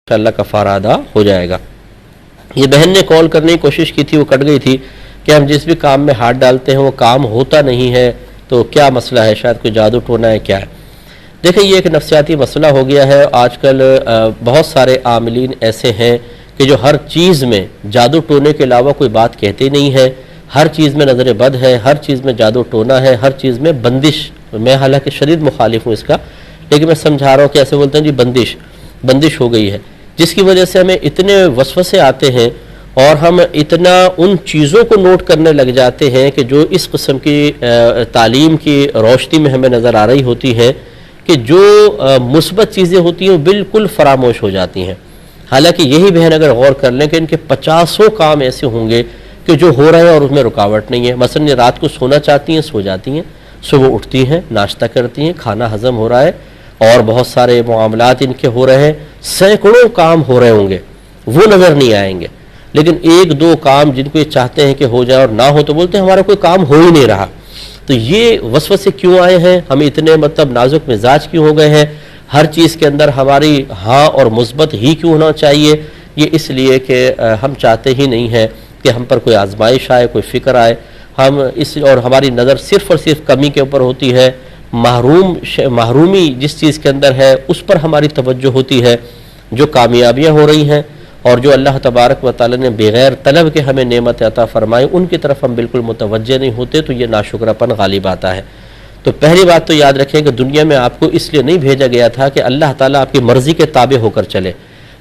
انشاءاللہ کفارہ ادا ہو جائے گا۔ یہ بہن نے کال کرنے کی کوشش کی تھی، وہ کٹ گئی تھی کہ ہم جس بھی کام میں ہاتھ ڈالتے ہیں وہ کام ہوتا نہیں ہے، تو کیا مسئلہ ہے؟ شاید کوئی جادو ٹونا ہے، کیا ہے؟ دیکھیں، یہ ایک نفسیاتی مسئلہ ہو گیا ہے۔ آج کل بہت سارے عاملین ایسے ہیں کہ جو ہر چیز میں جادو ٹونے کے علاوہ کوئی بات کہتے نہیں ہے، ہر چیز میں نظر بد ہے، ہر چیز میں جادو ٹونا ہے، ہر چیز میں بندش۔ میں حالانکہ شدید مخالف ہوں اس کا، لیکن میں سمجھا رہا ہوں کہ ایسے بولتے ہیں جی بندش ہو گئی ہے، جس کی وجہ سے ہمیں اتنے وسوسے آتے ہیں اور ہم اتنا ان چیزوں کو نوٹ کرنے لگ جاتے ہیں کہ جو اس قسم کی تعلیم کی روشنی میں ہمیں نظر آ رہی ہوتی ہے کہ جو مثبت چیزیں ہوتی ہیں وہ بالکل فراموش ہو جاتی ہیں۔ حالانکہ یہی بہن اگر غور کر لیں کہ ان کے 50 کام ایسے ہوں گے کہ جو ہو رہے ہیں اور اس میں رکاوٹ نہیں ہے۔ مثلا یہ رات کو سونا چاہتی ہیں، سو جاتی ہیں، صبح اٹھتی ہیں، ناشتہ کرتی ہیں، کھانا ہضم ہو رہا ہے اور بہت سارے معاملات ان کے ہو رہے ہیں، سینکڑوں کام ہو رہے ہوں گے، وہ نظر نہیں آئیں گے، لیکن ایک دو کام جن کو یہ چاہتے ہیں کہ ہو جائے اور نہ ہو تو بولتے ہیں ہمارا کوئی کام ہو ہی نہیں رہا۔ تو یہ وسوسے کیوں آئے ہیں؟ ہم اتنے نازک مزاج کیوں ہو گئے ہیں؟ ہر چیز کے اندر ہماری ہاں اور مثبت ہی کیوں ہونا چاہیے؟ یہ اس لیے کہ ہم چاہتے ہی نہیں ہیں کہ ہم پر کوئی آزمائش آئے، کوئی فکر آئے، اور ہماری نظر صرف اور صرف کمی کے اوپر ہوتی ہے، محرومی جس چیز کے اندر ہے اس پر ہماری توجہ ہوتی ہے۔ جو کامیابیاں ہو رہی ہیں اور جو اللہ تبارک و تعالی نے بغیر طلب کے ہمیں نعمت عطا فرمائی ان کی طرف ہم بالکل متوجہ نہیں ہوتے، تو یہ ناشکراپن غالب آتا ہے۔ تو پہلی بات تو یاد رکھیں کہ دنیا میں آپ کو اس لیے نہیں بھیجا گیا تھا کہ اللہ تعالیٰ آپ کی مرضی کے تابع ہو کر چلے،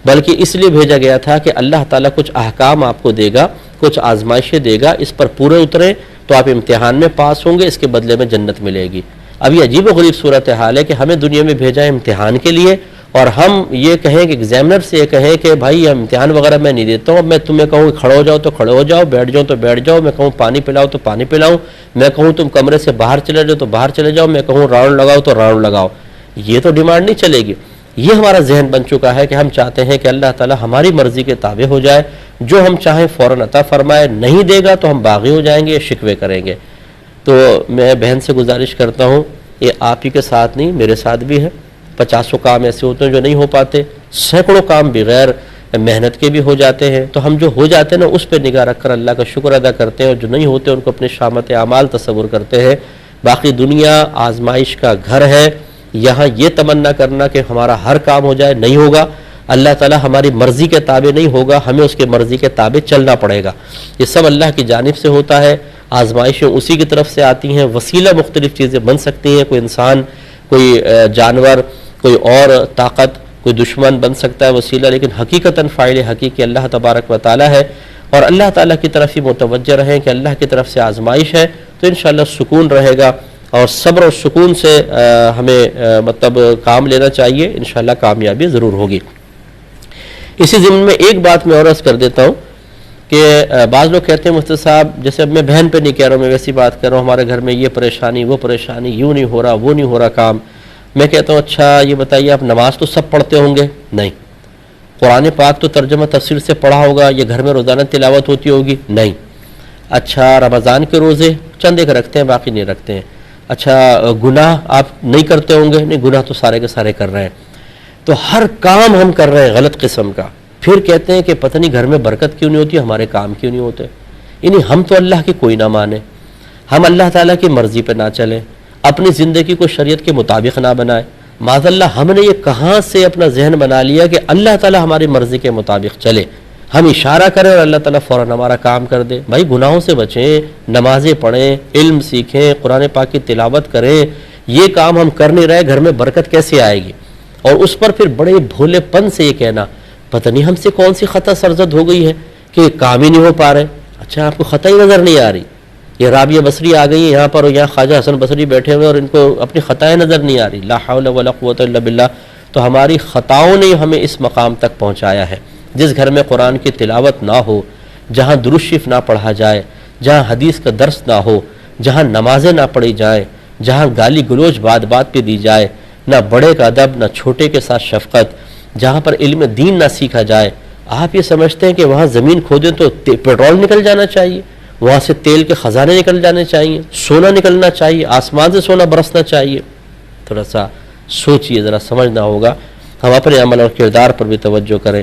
بلکہ اس لیے بھیجا گیا تھا کہ اللہ تعالیٰ کچھ احکام آپ کو دے گا، کچھ آزمائشیں دے گا، اس پر پورے اتریں تو آپ امتحان میں پاس ہوں گے، اس کے بدلے میں جنت ملے گی۔ اب یہ عجیب و غریب صورتحال ہے کہ ہمیں دنیا میں بھیجا ہے امتحان کے لیے، اور ہم یہ کہیں کہ ایگزامنر سے یہ کہیں کہ بھائی امتحان وغیرہ میں نہیں دیتا ہوں، اب میں تمہیں کہوں کھڑے ہو جاؤ تو کھڑے ہو جاؤ، بیٹھ جاؤ تو بیٹھ جاؤ، میں کہوں پانی پلاؤ تو پانی پلاؤں، میں کہوں تم کمرے سے باہر چلے جاؤ تو باہر چلے جاؤ، میں کہوں راؤنڈ لگاؤ تو راؤنڈ لگاؤ۔ یہ تو ڈیمانڈ نہیں چلے گی۔ یہ ہمارا ذہن بن چکا ہے کہ ہم چاہتے ہیں کہ اللہ تعالیٰ ہماری مرضی کے تابع ہو جائے، جو ہم چاہیں فوراً عطا فرمائے، نہیں دے گا تو ہم باغی ہو جائیں گے، شکوے کریں گے۔ تو میں بہن سے گزارش کرتا ہوں، یہ آپ ہی کے ساتھ نہیں میرے ساتھ بھی ہے، 50 کام ایسے ہوتے ہیں جو نہیں ہو پاتے، سینکڑوں کام بغیر محنت کے بھی ہو جاتے ہیں، تو ہم جو ہو جاتے ہیں نا اس پہ نگاہ رکھ کر اللہ کا شکر ادا کرتے ہیں، اور جو نہیں ہوتے ان کو اپنے شامت اعمال تصور کرتے ہیں۔ باقی دنیا آزمائش کا گھر ہے، یہاں یہ تمنا کرنا کہ ہمارا ہر کام ہو جائے نہیں ہوگا، اللہ تعالیٰ ہماری مرضی کے تابع نہیں ہوگا، ہمیں اس کے مرضی کے تابع چلنا پڑے گا۔ یہ سب اللہ کی جانب سے ہوتا ہے، آزمائشیں اسی کی طرف سے آتی ہیں، وسیلہ مختلف چیزیں بن سکتی ہیں، کوئی انسان، کوئی جانور، کوئی اور طاقت، کوئی دشمن بن سکتا ہے وسیلہ، لیکن حقیقتاً فاعل حقیقی اللہ تبارک و تعالی ہے، اور اللہ تعالیٰ کی طرف ہی متوجہ رہیں کہ اللہ کی طرف سے آزمائش ہے تو انشاءاللہ سکون رہے گا، اور صبر اور سکون سے ہمیں کام لینا چاہیے، انشاءاللہ کامیابی ضرور ہوگی۔ اسی ضمن میں ایک بات میں اور عرض کر دیتا ہوں کہ بعض لوگ کہتے ہیں مفتی صاحب، جیسے اب میں بہن پہ نہیں کہہ رہا ہوں، میں ویسی بات کر رہا ہوں، ہمارے گھر میں یہ پریشانی وہ پریشانی، یوں نہیں ہو رہا وہ نہیں ہو رہا کام۔ میں کہتا ہوں اچھا یہ بتائیے آپ نماز تو سب پڑھتے ہوں گے؟ نہیں۔ قرآن پاک تو ترجمہ تفسیر سے پڑھا ہوگا، یہ گھر میں روزانہ تلاوت ہوتی ہوگی؟ نہیں۔ اچھا رمضان کے روزے چند ایک رکھتے ہیں، باقی نہیں رکھتے ہیں۔ اچھا گناہ آپ نہیں کرتے ہوں گے؟ نہیں، گناہ تو سارے کے سارے کر رہے ہیں۔ تو ہر کام ہم کر رہے ہیں غلط قسم کا، پھر کہتے ہیں کہ پتہ نہیں گھر میں برکت کیوں نہیں ہوتی، ہمارے کام کیوں نہیں ہوتے۔ یعنی ہم تو اللہ کی کوئی نہ مانیں، ہم اللہ تعالیٰ کی مرضی پہ نہ چلیں، اپنی زندگی کو شریعت کے مطابق نہ بنائے۔ معاذ اللہ ہم نے یہ کہاں سے اپنا ذہن بنا لیا کہ اللہ تعالیٰ ہماری مرضی کے مطابق چلے، ہم اشارہ کریں اور اللہ تعالیٰ فوراً ہمارا کام کر دے۔ بھائی گناہوں سے بچیں، نمازیں پڑھیں، علم سیکھیں، قرآن پاک کی تلاوت کریں، یہ کام ہم کر نہیں رہے، گھر میں برکت کیسے آئے گی؟ اور اس پر پھر بڑے بھولے پن سے یہ کہنا پتہ نہیں ہم سے کون سی خطا سرزد ہو گئی ہے کہ یہ کام ہی نہیں ہو پا رہے۔ اچھا آپ کو خطا ہی نظر نہیں آ رہی؟ یہ رابعہ بصری آ گئی ہیں یہاں پر، اور یہاں خواجہ حسن بصری بیٹھے ہوئے اور ان کو اپنی خطائیں نظر نہیں آ رہی، لا حول ولا قوت الا باللہ۔ تو ہماری خطاؤں نے ہمیں اس مقام تک پہنچایا ہے۔ جس گھر میں قرآن کی تلاوت نہ ہو، جہاں درود شریف نہ پڑھا جائے، جہاں حدیث کا درس نہ ہو، جہاں نمازیں نہ پڑھی جائیں، جہاں گالی گلوچ بات بات پہ دی جائے، نہ بڑے کا ادب نہ چھوٹے کے ساتھ شفقت، جہاں پر علم دین نہ سیکھا جائے، آپ یہ سمجھتے ہیں کہ وہاں زمین کھودیں تو پیٹرول نکل جانا چاہیے، وہاں سے تیل کے خزانے نکل جانے چاہیے، سونا نکلنا چاہیے، آسمان سے سونا برسنا چاہیے؟ تھوڑا سا سوچئے، ذرا سمجھنا ہوگا ہم اپنے عمل اور کردار پر بھی توجہ کریں.